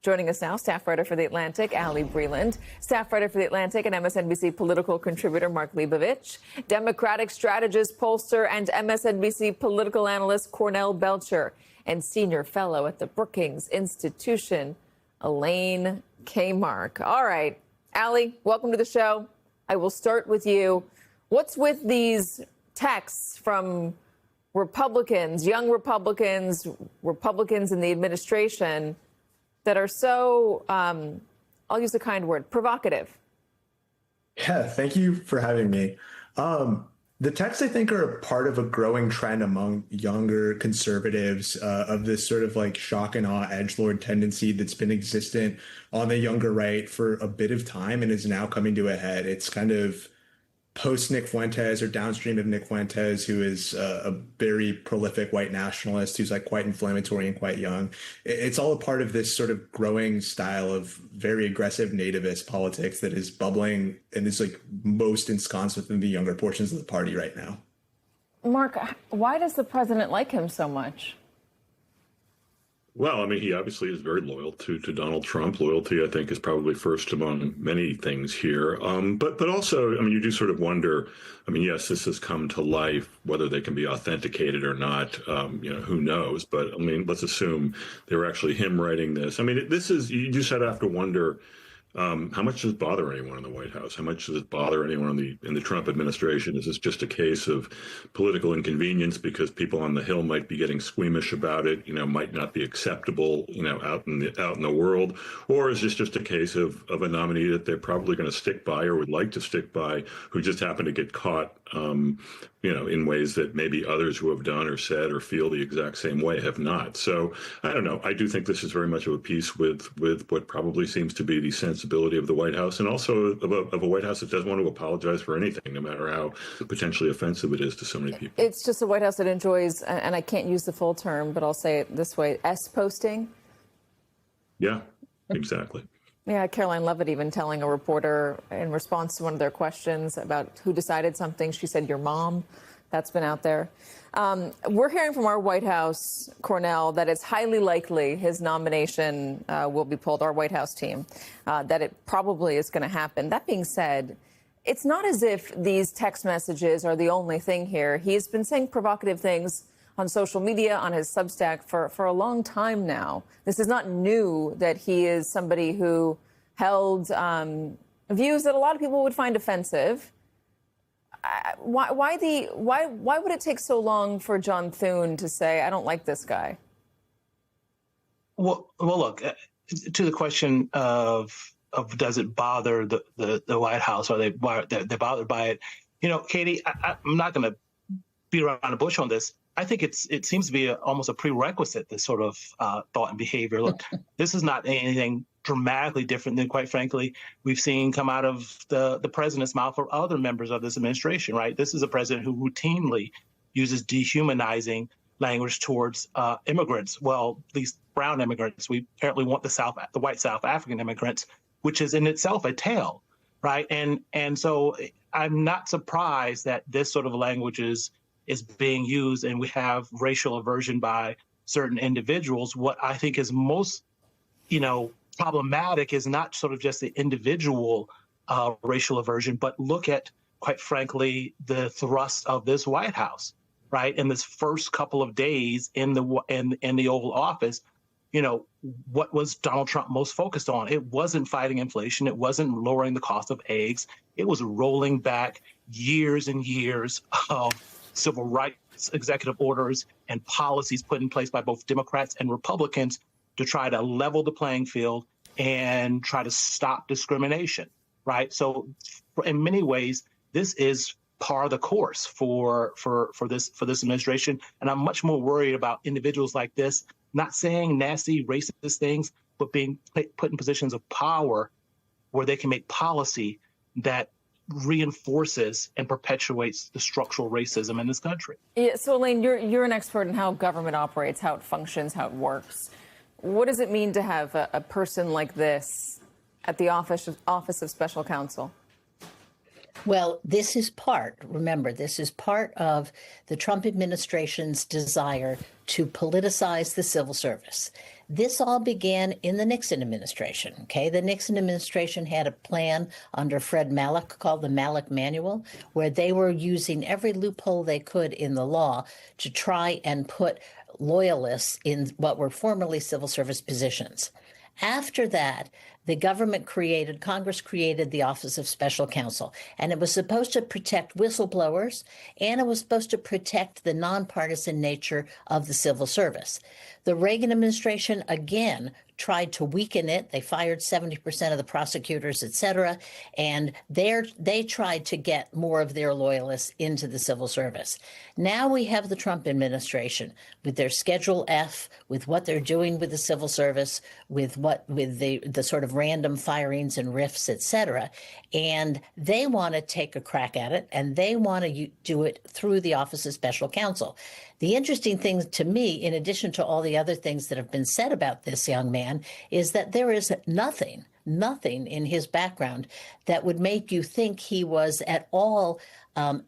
Joining us now, staff writer for The Atlantic, Ali Breland, staff writer for The Atlantic and MSNBC political contributor Mark Leibovich, Democratic strategist, pollster, and MSNBC political analyst Cornell Belcher, and senior fellow at the Brookings Institution, Elaine Kamarck. All right, Ali, welcome to the show. I will start with you. What's with these texts from Republicans, young Republicans, Republicans in the administration that are so, I'll use a kind word, provocative? Yeah, thank you for having me. The texts, I think, are a part of a growing trend among younger conservatives of this sort of like shock and awe edgelord tendency that's been existent on the younger right for a bit of time and is now coming to a head. It's kind of post Nick Fuentes or downstream of Nick Fuentes, who is a very prolific white nationalist who's like quite inflammatory and quite young. It's all a part of this sort of growing style of very aggressive nativist politics that is bubbling and is like most ensconced within the younger portions of the party right now. Mark, why does the president like him so much? Well, I mean, he obviously is very loyal to Donald Trump. Loyalty, I think, is probably first among many things here. But also, I mean, you do sort of wonder, I mean, yes, this has come to life, whether they can be authenticated or not, who knows? But I mean, let's assume they were actually him writing this. I mean, this is, you just have to wonder, how much does it bother anyone in the White House? How much does it bother anyone in the Trump administration? Is this just a case of political inconvenience because people on the Hill might be getting squeamish about it, might not be acceptable, out in the world? Or is this just a case of a nominee that they're probably going to stick by or would like to stick by, who just happened to get caught, in ways that maybe others who have done or said or feel the exact same way have not? So I don't know. I do think this is very much of a piece with what probably seems to be the sensibility of the White House, and also of a White House that doesn't want to apologize for anything, no matter how potentially offensive it is to so many people. It's just a White House that enjoys, and I can't use the full term, but I'll say it this way, S-posting. Yeah, exactly. Yeah, Caroline Levitt even telling a reporter in response to one of their questions about who decided something, she said, your mom. That's been out there. We're hearing from our White House, Cornell, that it's highly likely his nomination will be pulled, our White House team, that it probably is going to happen. That being said, it's not as if these text messages are the only thing here. He's been saying provocative things on social media, on his Substack for a long time now. This is not new that he is somebody who held views that a lot of people would find offensive. Why would it take so long for John Thune to say, I don't like this guy? Well, look, to the question of does it bother the White House? Are they bothered by it? Katie, I'm not going to beat around the bush on this. I think it seems to be almost a prerequisite, this sort of thought and behavior. Look, this is not anything dramatically different than, quite frankly, we've seen come out of the president's mouth or other members of this administration, right? This is a president who routinely uses dehumanizing language towards immigrants. Well, at least brown immigrants. We apparently want the white South African immigrants, which is in itself a tale, right? And so I'm not surprised that this sort of language is being used, and we have racial aversion by certain individuals. What I think is most, problematic is not sort of just the individual racial aversion, but look at, quite frankly, the thrust of this White House, right? In this first couple of days in the Oval Office, what was Donald Trump most focused on? It wasn't fighting inflation. It wasn't lowering the cost of eggs. It was rolling back years and years of civil rights executive orders and policies put in place by both Democrats and Republicans to try to level the playing field and try to stop discrimination, right? So in many ways, this is par the course for this administration. And I'm much more worried about individuals like this not saying nasty racist things, but being put in positions of power where they can make policy that reinforces and perpetuates the structural racism in this country. Yeah, so Elaine, you're an expert in how government operates, how it functions, how it works. What does it mean to have a person like this at the Office of Special Counsel? Well, remember, this is part of the Trump administration's desire to politicize the civil service. This all began in the Nixon administration. Okay, the Nixon administration had a plan under Fred Malek called the Malek Manual, where they were using every loophole they could in the law to try and put loyalists in what were formerly civil service positions. After that, Congress created the Office of Special Counsel, and it was supposed to protect whistleblowers, and it was supposed to protect the nonpartisan nature of the civil service. The Reagan administration, again, tried to weaken it. They fired 70% of the prosecutors, et cetera, and they tried to get more of their loyalists into the civil service. Now we have the Trump administration with their Schedule F, with what they're doing with the civil service, with the sort of random firings and rifts, et cetera, and they want to take a crack at it, and they want to do it through the Office of Special Counsel. The interesting thing to me, in addition to all the other things that have been said about this young man, is that there is nothing in his background that would make you think he was at all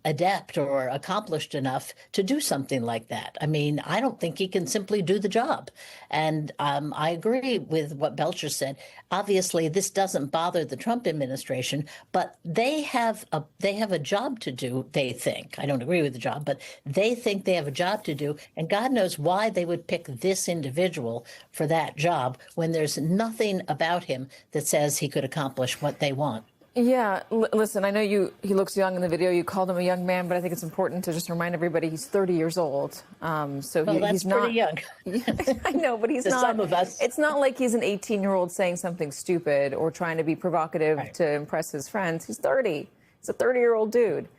adept or accomplished enough to do something like that. I mean, I don't think he can simply do the job. And I agree with what Belcher said. Obviously, this doesn't bother the Trump administration, but they have a job to do, they think. I don't agree with the job, but they think they have a job to do. And God knows why they would pick this individual for that job when there's nothing about him that says he could accomplish what they want. Yeah, listen, I know he looks young in the video. You called him a young man, but I think it's important to just remind everybody he's 30 years old. So that's he's not pretty young. I know, but he's to not. Some of us. It's not like he's an 18-year-old saying something stupid or trying to be provocative to impress his friends. He's 30. He's a 30-year-old dude.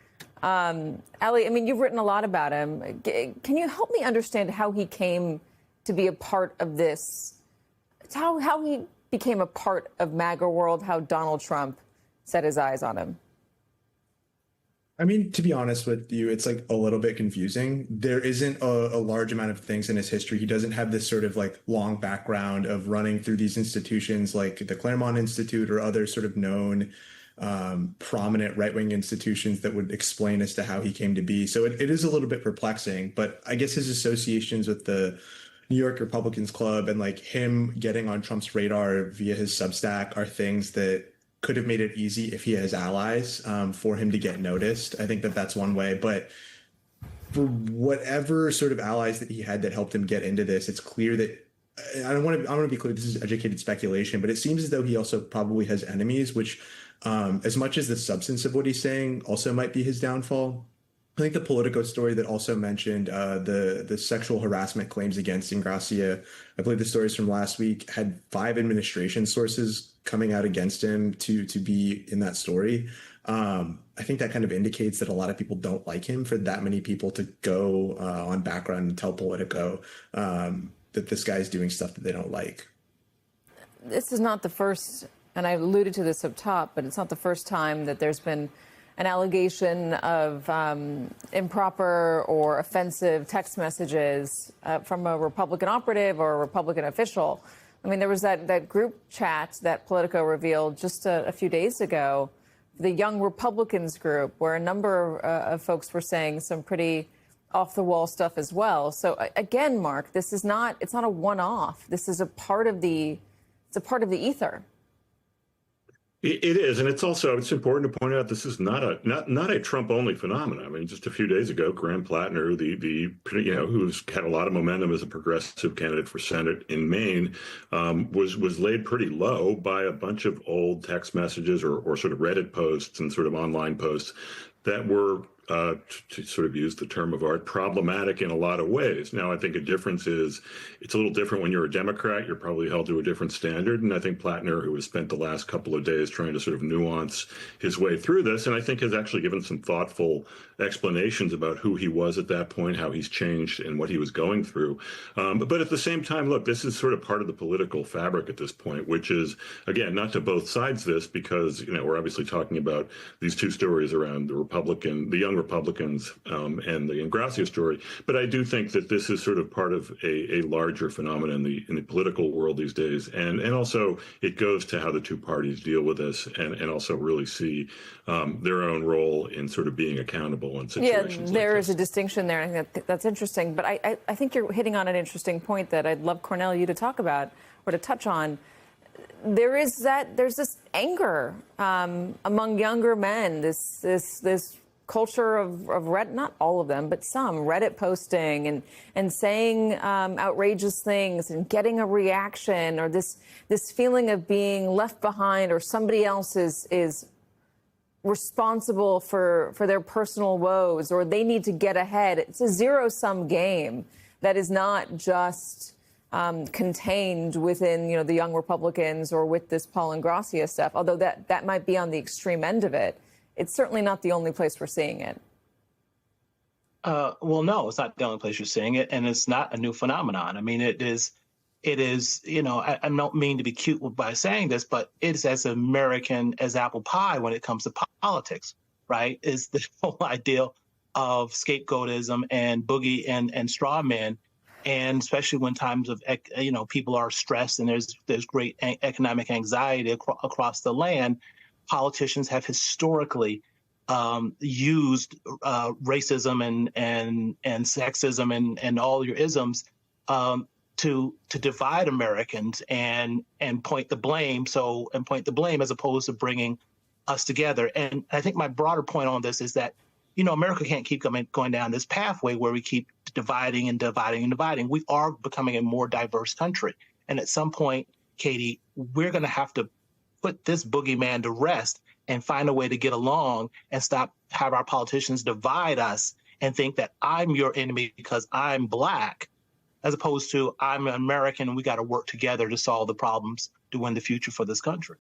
Allie, I mean, you've written a lot about him. Can you help me understand how he came to be a part of this? How he became a part of MAGA world, how Donald Trump set his eyes on him? I mean, to be honest with you, it's like a little bit confusing. There isn't a large amount of things in his history. He doesn't have this sort of like long background of running through these institutions like the Claremont Institute or other sort of known prominent right-wing institutions that would explain as to how he came to be. So it is a little bit perplexing, but I guess his associations with the New York Republicans Club and like him getting on Trump's radar via his Substack are things that could have made it easy if he has allies for him to get noticed. I think that that's one way. But for whatever sort of allies that he had that helped him get into this, it's clear that I want to be clear. This is educated speculation, but it seems as though he also probably has enemies, which as much as the substance of what he's saying also might be his downfall. I think the Politico story that also mentioned the sexual harassment claims against Ingracia, I believe the stories from last week, had 5 administration sources coming out against him to be in that story. I think that kind of indicates that a lot of people don't like him for that many people to go on background and tell Politico that this guy's doing stuff that they don't like. This is not the first, and I alluded to this up top, but it's not the first time that there's been an allegation of improper or offensive text messages from a Republican operative or a Republican official. I mean, there was that group chat that Politico revealed just a few days ago, the Young Republicans group, where a number of folks were saying some pretty off-the-wall stuff as well. So again, Mark, it's not a one-off. This is a part of the ether. It is, and it's important to point out this is not a Trump-only phenomenon. I mean, just a few days ago, Graham Plattner, who's had a lot of momentum as a progressive candidate for Senate in Maine, was laid pretty low by a bunch of old text messages or sort of Reddit posts and sort of online posts that were, to sort of use the term of art, problematic in a lot of ways. Now, I think a difference is it's a little different when you're a Democrat. You're probably held to a different standard. And I think Plattner, who has spent the last couple of days trying to sort of nuance his way through this, and I think has actually given some thoughtful explanations about who he was at that point, how he's changed and what he was going through. But at the same time, look, this is sort of part of the political fabric at this point, which is, again, not to both sides this, because, we're obviously talking about these two stories around the young young Republicans and the Ingrassia story. But I do think that this is sort of part of a larger phenomenon in the political world these days, and also it goes to how the two parties deal with this, and also really see their own role in sort of being accountable in situations. Yeah, there like is a distinction there. I think that's interesting. But I think you're hitting on an interesting point that I'd love, Cornel, you to talk about or to touch on. There's this anger among younger men, this culture of Reddit, not all of them, but some Reddit posting and saying outrageous things and getting a reaction, or this feeling of being left behind, or somebody else is responsible for their personal woes, or they need to get ahead. It's a zero-sum game that is not just contained within, the Young Republicans or with this Paul Ingrassia stuff, although that might be on the extreme end of it. It's certainly not the only place we're seeing it. Well, no, it's not the only place you're seeing it, and it's not a new phenomenon. I mean, it is, I don't mean to be cute by saying this, but it's as American as apple pie when it comes to politics, right? Is the whole idea of scapegoatism and boogie and straw men. And especially when times of, people are stressed and there's great economic anxiety across the land, politicians have historically used racism and sexism and all your isms to divide Americans and point the blame. As opposed to bringing us together. And I think my broader point on this is that, America can't keep going down this pathway where we keep dividing and dividing and dividing. We are becoming a more diverse country. And at some point, Katie, we're going to have to put this boogeyman to rest and find a way to get along and have our politicians divide us and think that I'm your enemy because I'm Black, as opposed to I'm an American and we got to work together to solve the problems to win the future for this country.